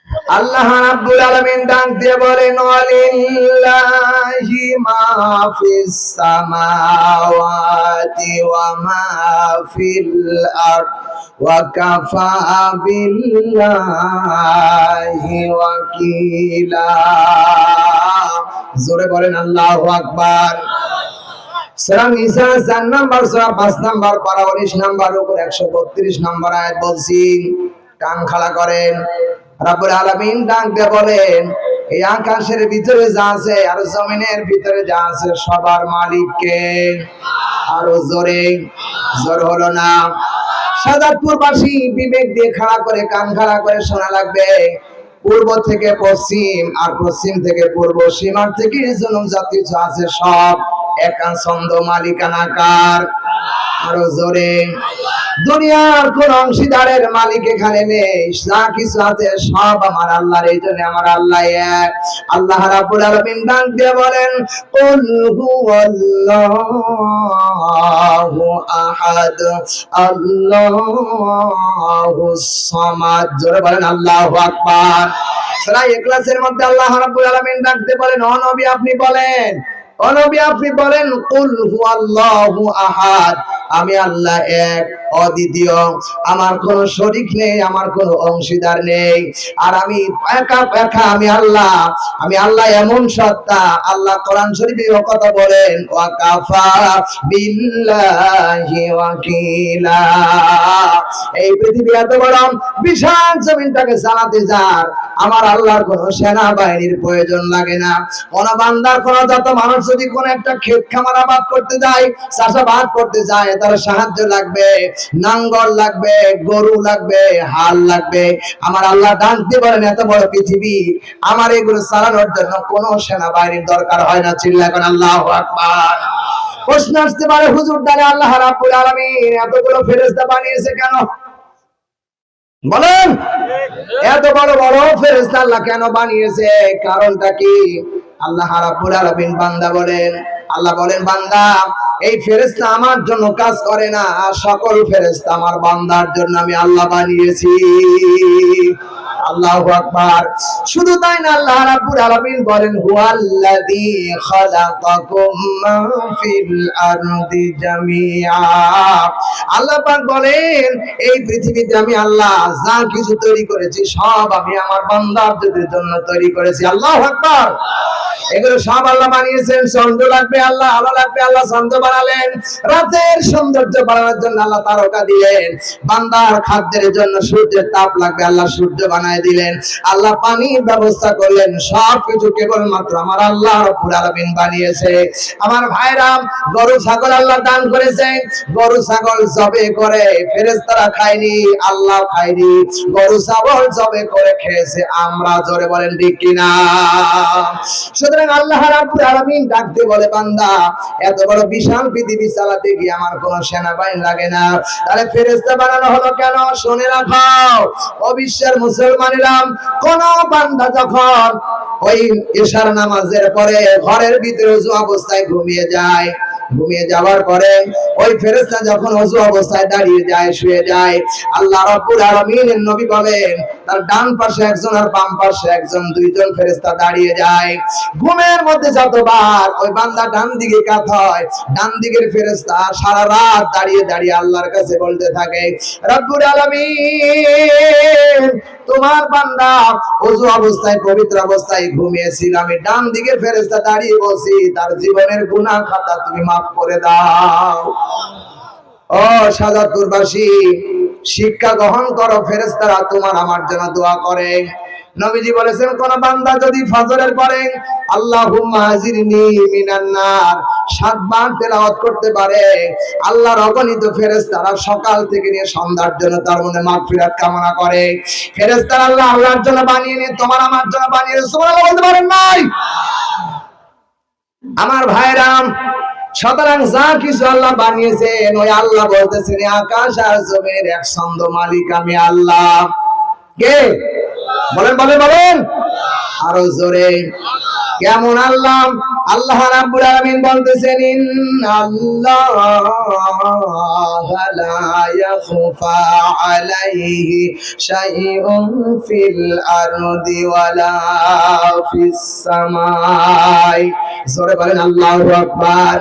আল্লাহ রাব্বুল আলামিন ডাক দিয়ে বলেন ওয়ালিল্লাহি মা ফিস সামাওয়াতি ওয়া মা ফিল আরদ ওয়া কাফা বিল্লাহি ওয়াকিলা। জোরে বলেন আল্লাহু আকবার। সূরা নিসা ৪ নাম্বার সূরা ৫ নাম্বার পারা ১৯ নাম্বার উপর ১৩২ নাম্বার আয়াত বলছি। কান খাড়া করেন। রব্বুল আলামিন ডাক দিয়ে বলেন এই আকাশের ভিতরে যা আছে আর জমিনের ভিতরে যা আছে সবার মালিক কে? আরো জোরে, জোর হলো না। সাদাতপুরবাসী বিবেক দিয়ে খাড়া করে কান খাড়া করে শোনা লাগবে। পূর্ব থেকে পশ্চিম আর পশ্চিম থেকে পূর্ব, সীমার থেকে জনম জাতি যা আছে সব একান্ত মালিকানা কার? আরো জোরে। দুনিয়ার কোন অংশীদারের মালিক এখানে নেই, যা কিছু আছে সব আমার আল্লাহর। এই জন্য আমার আল্লাহ এক। আল্লাহ রাব্বুল আলামিন ডাক দিয়ে বলেন কুল হুয়াল্লাহু আহাদ আল্লাহুস সামাদ। জোরে বলেন আল্লাহু আকবার। সূরা ইখলাসের মধ্যে আল্লাহ রাব্বুল আলামিন ডাক দিয়ে বলেন ও নবী আপনি বলেন, ও নবী আপনি বলেন কুল হুয়াল্লাহু আহাদ, আমি আল্লাহ এক, অদ্বিতীয়, আমার কোন শরীক নেই, আমার কোন অংশীদার নেই, আর আমি একা একা। আমি আল্লাহ, আমি আল্লাহ এমন সত্তা। আল্লাহ কোরআন শরীফে ও কথা বলেন ওয়া কাফা বিল্লাহি ওয়াকিলা। এই পৃথিবী এত বড় বিশাল জমিনটাকে চালাতে যার আমার আল্লাহর কোন সেনাবাহিনীর প্রয়োজন লাগে না। কোন বান্দার কোন যত মানুষ যদি কোন একটা ক্ষেত খামার আবাদ করতে যায়, চাষাবাদ করতে যায়, তার সাহায্য লাগবে, নাঙ্গল লাগবে, গরু লাগবে, হাল লাগবে। আমার আল্লাহ ডাক দিয়ে বলেন এত বড় পৃথিবী আমার এগুলো চালানোর জন্য কোন সেনাবাহিনীর দরকার হয় না। চিল্লা এখন আল্লাহু আকবার। প্রশ্ন আসতে পারে হুজুর তাহলে আল্লাহ রাব্বুল আলামিন এতগুলো ফেরেশতা বানিয়েছে কেন? বলেন এত বড় বড় ফেরেশতা আল্লাহ কেন বানিয়েছে? কারণটা কি? আল্লাহ রাব্বুল আলামিন বান্দা বলেন, আল্লাহ বলেন বান্দা এই ফেরেশতা আমার জন্য কাজ করে না, সকল ফেরেশতা আমার বান্দার জন্য আমি আল্লাহ বানিয়েছি। আল্লাহু আকবার। শুধু তাই না, আল্লাহ রাব্বুল আলামিন বলেন হুয়াল্লাযী খালাকাকুম মা ফিল আরদি জামিআ। আল্লাহ পাক বলেন এই পৃথিবীতে আমি আল্লাহ যা কিছু তৈরি করেছি সব আমি আমার বান্দাদের জন্য তৈরি করেছি। আল্লাহু আকবার। এগুলো সব আল্লাহ বানিয়েছেন। চন্দ্র লাগবে আল্লাহ, আলো লাগবে আল্লাহ চন্দ্র বানালেন। রাতের সৌন্দর্য বাড়ানোর জন্য আল্লাহ তারকা দিলেন। বান্দার খাদ্যের জন্য সূর্যের তাপ লাগবে আল্লাহ সূর্য বানায় দিলেন। আল্লাহ পানির ব্যবস্থা করলেন। সবকিছু কেবলমাত্র আমার আল্লাহ রাব্বুল আলামিন বানিয়েছে। আমার ভাইরাম, গরু ছাগল আল্লাহ দান করেছে। গরু ছাগল জবে করে ফেরেশতারা খায়নি, আল্লাহ খায়নি। গরু ছাগল জবে করে খেয়েছে আমরা। জোরে বলেন ঠিক কিনা? সুতরাং আল্লাহ রাব্বুল আলামিন ডাক দিয়ে বলে বান্দা এত বড় বিশাল পৃথিবী চালাতে গিয়ে আমার কোন সেনাবাহিনী লাগে না, তাহলে ফেরেশতা বানানো হলো কেন? শুনে রাখো অবিশ্বাসের মুসলমানেরা, কোন বান্দা যখন ওই ইশার নামাজের পরে ঘরের ভিতরে ওযু অবস্থায় ঘুমিয়ে যায়, ঘুমিয়ে যাওয়ার পরে ওই ফেরেশতা যখন ওযু অবস্থায় দাঁড়িয়ে যায়, শুয়ে যায়, আল্লাহ রাব্বুল আলামিনের নবী বলেন তার ডান পাশে একজন আর বাম পাশে একজন, দুইজন ফেরেশতা দাঁড়িয়ে যায়। ঘুমের মধ্যে যতবার ওই বান্দা ডান দিকে কাত হয়, ডান দিকের ফেরেশতা সারা রাত দাঁড়িয়ে দাঁড়িয়ে আল্লাহর কাছে বলতে থাকে রব্বুল আলামিন তোমার বান্দা ওযু অবস্থায় পবিত্র অবস্থায় ঘুমিয়েছিল, আমি ডান দিকের ফেরেশতা দাঁড়িয়ে বলছি তার জীবনের গুনাহ খাতা তুমি মাফ করে দাও। ও সাদাতপুরবাসী শিক্ষা গ্রহণ করো, ফেরেশতারা তোমার আমার জন্য দোয়া করে। নবীজি বলেছেন কোন বান্দা যদি ফজরের পরে আল্লাহুম্মা আজিরনি মিনান নার ৭ বার তেলাওয়াত করতে পারে, আল্লাহর অগণিত ফেরেশতারা সকাল থেকে নিয়ে সন্ধ্যার জন্য তার মনে মাগফিরাত কামনা করে। ফেরেশতারা আল্লাহর জন্য বানিয়ে নিয়ে তোমার আমার জন্য বানিয়ে, সুবহানাল্লাহ বলতে পারেন নাই? আমার ভাইরাম, সুতরাং যা কিছু আল্লাহ বানিয়েছেন ওই আল্লাহ বলতেছেন আকাশ আর জমিনের একছন্দ মালিক আমি আল্লাহ। কে? বলেন বলেন বলেন আরো জোরে। কেমন আল্লাহ? আল্লাহ রাব্বুল আলামিন বলতেছেন, ইন্নাল্লাহা লা ইয়াখফা আলাইহি শাইউন ফিল আরদি ওয়ালা ফিস সামাই। জোরে বলেন আল্লাহু আকবার।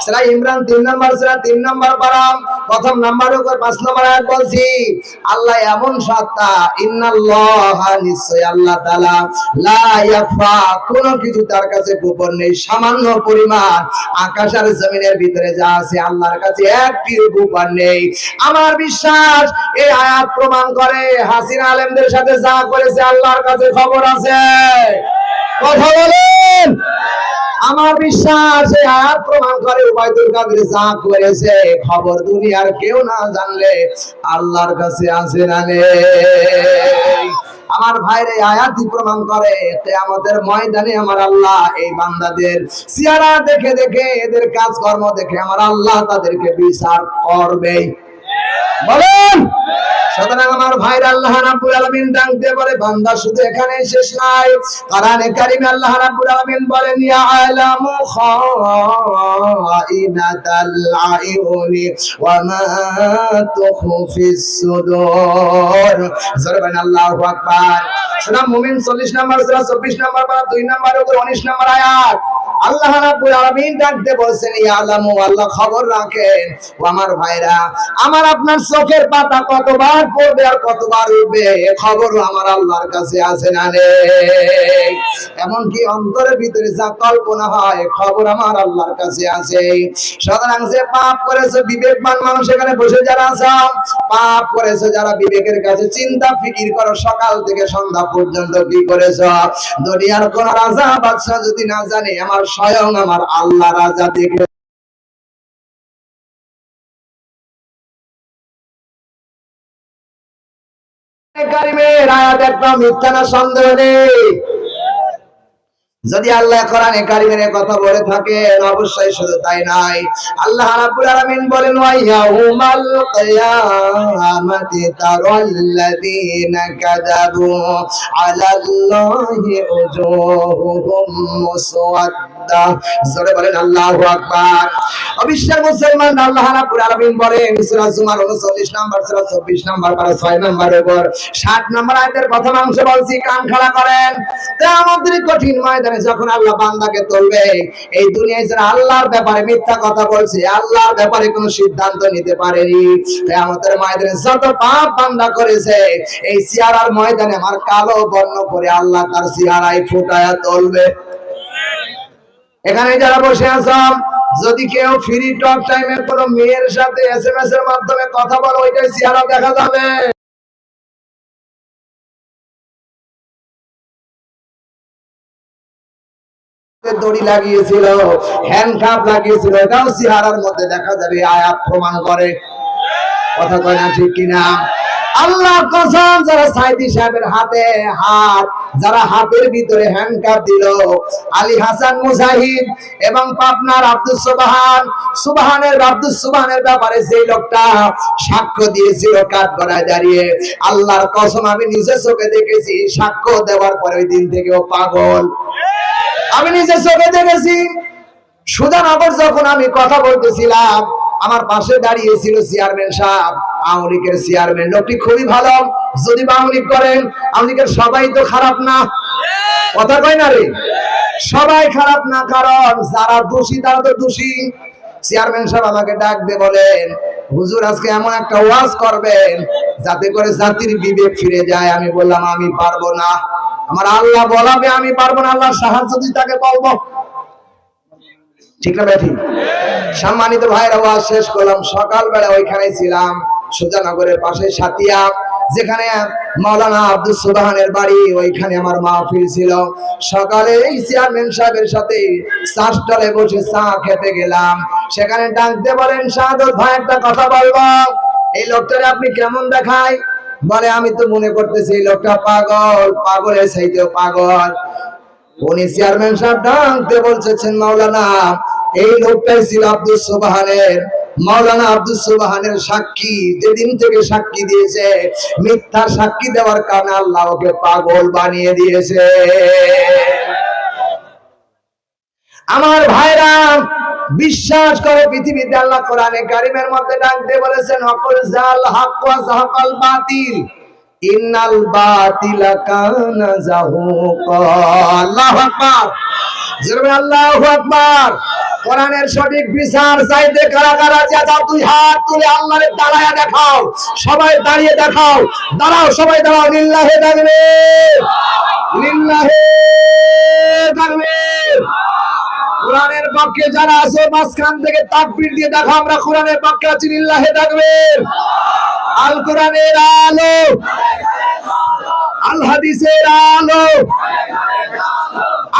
সূরা ইমরান 3 নম্বর সূরা 3 নম্বর পারা প্রথম নাম্বারের উপর 5 নম্বর আয়াত বলছি, আল্লাহ এমন সত্তা, ইন্নাল্লাহা নিশ্চয় আল্লাহ তাআলা, লা ইয়াখফা কোন কিছু তার কাছে গোপন নেই। সামান্য পরিমাণ আকাশ আর জমিনের ভিতরে যা আছে আল্লাহর কাছে একটি গোপন নেই। আমার বিশ্বাস এই আয়াত প্রমাণ করে হাসিনা আলেমদের সাথে যা করেছে আল্লাহর কাছে খবর আছে। কথা বলেন। আমার বিশ্বাস এই আয়াত প্রমাণ করে উবাইদুল কাদের যা করেছে খবর দুনিয়ার কেউ না জানলে আল্লাহর কাছে আছে না নেই। আমার ভাইরে আয়াতই প্রমাণ করে কিয়ামতের ময়দানে আমার আল্লাহ এই বান্দাদের চেহারা দেখে দেখে এদের কাজকর্ম দেখে আমার আল্লাহ তাদেরকে বিচার করবে। বলেন। সুতরাং আমার ভাইরা, আল্লাহ রাব্বুল আলামিন ডাকতে বলে বান্দা শুধু এখানে শেষ নাই। কোরআনে কারিমে আল্লাহ রাব্বুল আলামিন বলেন, ইয়ালামু খাইনাতাল আয়ুনি ওয়া মা তুখফিস সুদূর। জোরে বলেন আল্লাহু আকবার। সূরা মুমিন 40 নম্বর সূরা 24 নম্বর পারা 2 নম্বর উপর 19 নম্বর আয়াত আল্লাহ রাব্বুল আলামিন ডাকতে বলেন, ইয়ালামু আল্লাহ খবর রাখেন। ও আমার ভাইরা, আমার আপনার চোখের পাতা কতবার পড়বে আর কতবার উঠবে এ খবরও আমার আল্লাহর কাছে আছে না নেই। এমনকি অন্তরের ভিতরে যা কল্পনা হয় খবর আমার আল্লাহর কাছে আছে। সুতরাং যে পাপ করেছে বিবেকবান মানুষ এখানে বসে যারা আছো, পাপ করেছে যারা বিবেকের কাছে চিন্তা ফিকির করো সকাল থেকে সন্ধ্যা পর্যন্ত কি করেছো। দুনিয়ার কোন রাজা বাদশা যদি না জানে আমার স্বয়ং আমার আল্লাহ রাজা দেখে কারিমের আয়াত একটা মিথ্যা না সন্দেহ নেই। যদি আল্লাহ কোরআনে কারিমের কথা বলে থাকেন অবশ্যই শুধু তাই নাই, আল্লাহ রাব্বুল আলামিন বলেন, ওয়া ইয়াউমাল কিয়ামাতি তারাল্লাযীনা কাযাবু আলাল্লাহি উজুহুহুম মুসওয়াদ্দা। জোরে বলেন আল্লাহু আকবার। অবিশ্বাস মুসলমান, আল্লাহ রাব্বুল আলামিন বলেন সূরা জুমার 39 নম্বর সূরা 24 নম্বর পারা 6 নম্বরের উপর 60 নম্বর আয়াতের প্রথম অংশ বলছি, কান খাড়া করেন। কিয়ামতের কঠিন ময়দানে যখন আল্লাহ বান্দাকে তুলবে, এই দুনিয়ায় যারা আল্লাহর ব্যাপারে মিথ্যা কথা বলছে, আল্লাহর ব্যাপারে কোনো সিদ্ধান্ত নিতে পারেনি, কিয়ামতের ময়দানে যত পাপ বান্দা করেছে এই সিয়ারার ময়দানে আমার কালো বর্ণ করে আল্লাহ তার সিয়ারায় ফুটায়া তুলবে। এখানে যারা বসে আছো, যদি কেউ ফ্রি টক টাইমের কোনো মেয়ের সাথে এসএমএস এর মাধ্যমে কথা বলো, ওইটাই চেহারা দেখা যাবে। দড়ি লাগিয়েছিল, হ্যান্ডকাপ লাগিয়েছিল, এটাও চেহারার মধ্যে দেখা যাবে। আয়াত প্রমাণ করে। কথা কয় না ঠিক কিনা? আল্লাহর কসম, যারা সাইদি সাহেবের হাতে হাত, যারা হাতের ভিতরে হ্যান্ডকাপ দিল, আলী হাসান মুজাহিদ এবং পাবনার আব্দুল সুবহানের ব্যাপারে সেই লোকটা সাক্ষ্য দিয়েছিল কাঠগড়ায় দাঁড়িয়ে। আল্লাহর কসম, আমি নিজে চোখে দেখেছি। সাক্ষ্য দেওয়ার পরে ওই দিন থেকে ও পাগল। আমি নিজে চোখে দেখেছি। সুধানগর যখন আমি কথা বলতেছিলাম, আমার পাশে দাঁড়িয়েছিল চেয়ারম্যান সাহেব, আওয়ামী লীগের চেয়ারম্যান। লোকটি খুবই ভালো। যদি আওয়ামী লীগ করেন, আওয়ামী লীগের সবাই তো খারাপ না। কথা কয় না রে? সবাই খারাপ না, কারণ যারা দোষী তারা তো দোষী। চেয়ারম্যান সাহেব আমাকে ডাক দিয়ে বলেন, হুজুর আজকে এমন একটা ওয়াজ করবেন যাতে করে জাতির বিবেক ফিরে যায়। আমি বললাম আমি পারবো না, আমার আল্লাহ বলাবে, আমি পারবো না। আল্লাহর সাহায্য যদি তাকে পাবো। ঠিক না বেঠি? সম্মানিত ভাইরা, ওয়াজ শেষ করলাম। সকালবেলা ওইখানে ছিলাম সুজানগরের পাশে সাতিয়া, যেখানে মাওলানা আব্দুল সুবহানের বাড়ি, ওইখানে আমার মাহফিল ছিল। সকালে এই চেয়ারম্যান সাহেবের সাথে চা স্টলে বসে চা খেতে গেলাম। সেখানে ডাকতে বলেন, শাহাদত ভাই একটা কথা বলবো। এই লোকটারে আপনি কেমন দেখায়? বলে, আমি তো মনে করতেছি এই লোকটা পাগল, পাগলের চাইতেও পাগল। উনি চেয়ারম্যান সাহেব ডাকতে বলছেন, মাওলানা এই লোকটাই ছিল আব্দুল সুবহানের, মাওলানা আব্দুল সুবহানের সাক্ষী। যেদিন থেকে সাক্ষী দিয়েছে, মিথ্যা সাক্ষী দেওয়ার কারণে আল্লাহ ওকে পাগল বানিয়ে দিয়েছে। আমার ভাইরা, বিশ্বাস করো পৃথিবীতে আল্লাহ কোরআনে কারিমের মধ্যে ডাক দিয়ে বলেছেন হকুল জাল হক ওয়া যাহাকাল বাতিল ইন্নাল বাতিলা কানা যাহুকা। আল্লাহু আকবার, জোরে আল্লাহু আকবার। কোরআনের সঠিক বিচার চাইতে কারা কারা যারা দুই হাত তুলে আল্লাহরে দাঁড়ায়া দেখাও, সবাই দাঁড়িয়ে দেখাও, দাঁড়াও সবাই দাঁড়াও, লিল্লাহে তাকবীর, লিল্লাহে তাকবীর। কোরআনের পক্ষে যারা আছে মাঝখান থেকে তাকবীর দিয়ে দেখো আমরা কোরআনের পক্ষে আছি, লিল্লাহে তাকবীর। আল কোরআনের আলো, আল হাদিসের আলো।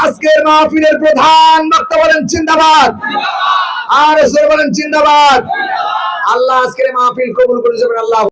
আজকের মাহফিলের প্রধান বক্তা বলেন জিন্দাবাদ, আর বলেন জিন্দাবাদ। আল্লাহ আজকের মাহফিল কবুল করে যাবেন। আল্লাহ